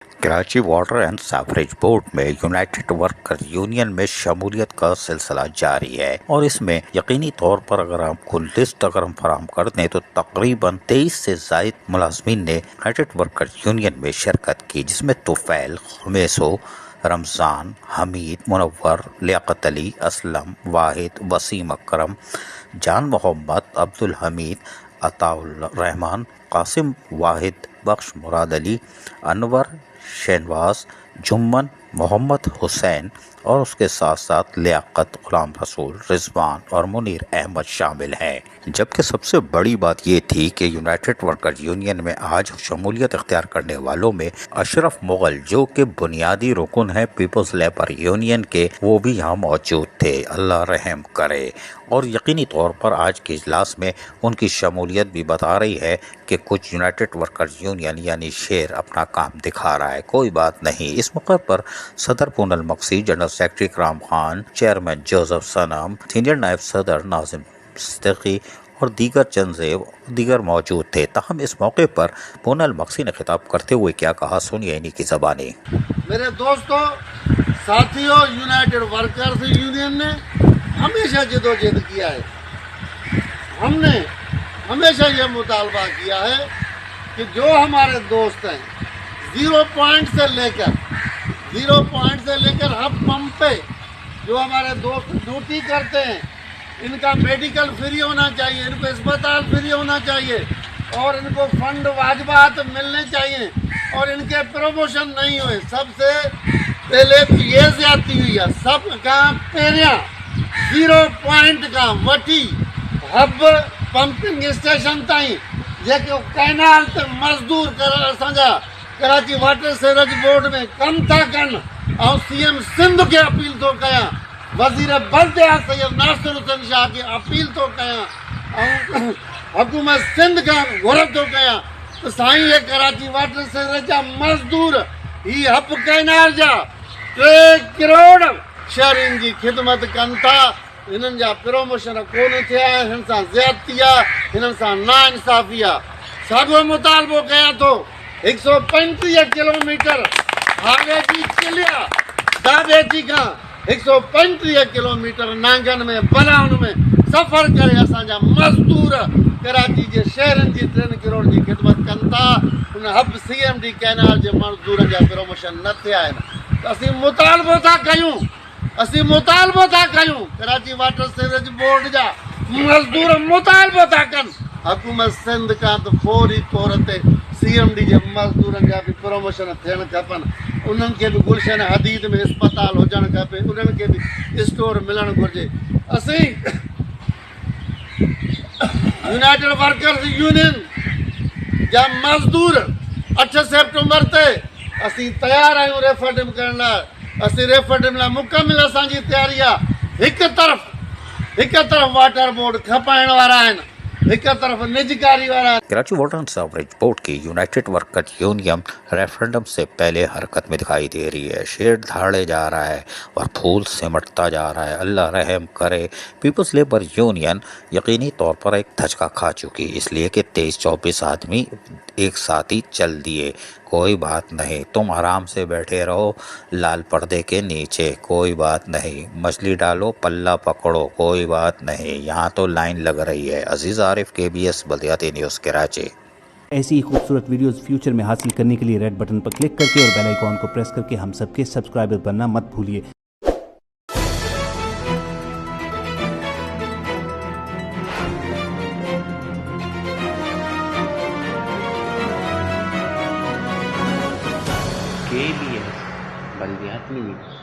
Karachi water and sewerage board में United workers union में शमूलियत का सिलसिला जारी है और इसमें यकीनी तौर पर अगर आपको लिस्ट हम फराहम कर दें तो तकरीबन 23 से ज़ायद मुलाजमीन ने यूनाइटेड वर्कर्स यूनियन में शिरकत की, जिसमें तुफैल, खमेसो, रमज़ान, हमीद, मुनव्वर, लियाकत अली, असलम, वाहिद, वसीम अकरम, जान मोहम्मद, अब्दुल हमीद, अताउल रहमान, कासिम वाहिद, बख्श मुराद अली, अनवर, शहनवाज, जुम्मन, मोहम्मद हुसैन और उसके साथ साथ लियाकत, गुलाम रसूल, रिजवान और मुनीर अहमद शामिल हैं। जबकि सबसे बड़ी बात ये थी कि यूनाइटेड वर्कर्स यूनियन में आज शमूलियत इख्तियार करने वालों में अशरफ मुगल, जो कि बुनियादी रुकन है पीपल्स लेबर यूनियन के, वो भी यहाँ मौजूद थे। अल्लाह रहम करे। और यकीनी तौर पर आज के इजलास में उनकी शमूलियत भी बता रही है कि कुछ यूनाइटेड वर्कर्स यूनियन यानी शेर अपना काम दिखा रहा है। कोई बात नहीं। इस मौके पर सदर पूनल मक्सी, जनरल सेक्रेटरी इकराम खान, चेयरमैन जोसेफ सनम, सीनियर नायब सदर नाजिम सिद्दीकी और दीगर मौजूद थे। तहम इस मौके पर पूनल मक्सी ने खिताब करते हुए क्या कहा, सुनिए इन्हीं की ज़बानी। मेरे दोस्तों, साथियों, यूनाइटेड वर्कर्स यूनियन ने हमेशा जदोजहद किया है। हमने हमेशा ये मुतालबा किया है कि जो हमारे दोस्त हैं, ज़ीरो पॉइंट से लेकर हब पंप पे जो हमारे दोस्त ड्यूटी करते हैं, इनका मेडिकल फ्री होना चाहिए, इनको अस्पताल फ्री होना चाहिए और इनको फंड वाजबात मिलने चाहिए और इनके प्रमोशन नहीं हुए। सबसे पहले तो ये ज्यादती हुई है। सब काम पेरिया 0 पॉइंट का वठी हब पंपिंग स्टेशन ताईं जेके कैनाल ते मजदूर असांजा कराची वाटर सीवरेज बोर्ड में कम था कनि। ऐं CM सिंध खे अपील थो कयां, वज़ीर बल्दिया सैयद नासिर हुसैन शाह खे अपील थो कयां ऐं हुकूमत सिंध खां घुर थो कयां त साईं ये कराची वाटर सीवरेज जा मज़दूर ही हब कैनाल जा 3 करोड़ शहरियुनि जी ख़िदमत कनि था। हिननि जा प्रमोशन कोन थिया, हिन सां ज़्यादती आहे, हिननि सां नाइंसाफ़ी आहे। साॻियो मुतालबो कयां थो 135 किलोमीटर हावे जी चिलिया दाबेची खां 135 किलोमीटर नांगन में बलाउन में सफ़र करे असांजा मज़दूर कराची जे शहरनि जी 3 करोड़ जी ख़िदमत कनि था। हुन हब CMD कैनाल जे मज़दूरनि जा प्रमोशन न थिया आहिनि। त असीं मुतालबो था कयूं कराची वाटर सीवरेज बोर्ड जा मज़दूर मुतालबो था कनि हुकूमत सिंध खां त फौरी तौर ते CMD जे मज़दूरनि जा बि प्रमोशन थियणु खपनि। उन्हनि खे बि गुलशन हदीद में अस्पताल हुजणु खपे, उन्हनि खे बि स्टोर मिलणु घुरिजे। असीं यूनाइटेड वर्कर्स यूनियन जा मज़दूर 8 सेप्टेम्बर ते असीं तयारु आहियूं रेफरंडम करण लाइ। असीं रेफरंडम लाइ मुकमिल असांजी तयारी आहे। हिकु तरफ़ वाटर बोर्ड खपाइण वारा आहिनि, एक तरफ निजकारी वाला। Karachi water and sewerage board की यूनाइटेड वर्कर्स यूनियन रेफरेंडम से पहले हरकत में दिखाई दे रही है। शेर धाड़े जा रहा है और फूल सिमटता जा रहा है। अल्लाह रहम करे। पीपल्स लेबर यूनियन यकीनी तौर पर एक धचका खा चुकी, इसलिए कि 23-24 आदमी एक साथ ही चल दिए। कोई बात नहीं, तुम आराम से बैठे रहो लाल पर्दे के नीचे, कोई बात नहीं। मछली डालो, पल्ला पकड़ो, कोई बात नहीं। यहाँ तो लाइन लग रही है। अजीज आरिफ, KBS बल्दियाती न्यूज़ कराची। ऐसी ही खूबसूरत वीडियोस फ्यूचर में हासिल करने के लिए रेड बटन पर क्लिक करके और बेल आइकॉन को प्रेस करके हम सबके सब्सक्राइबर बनना मत भूलिए। KBS बल्दियाती न्यूज़।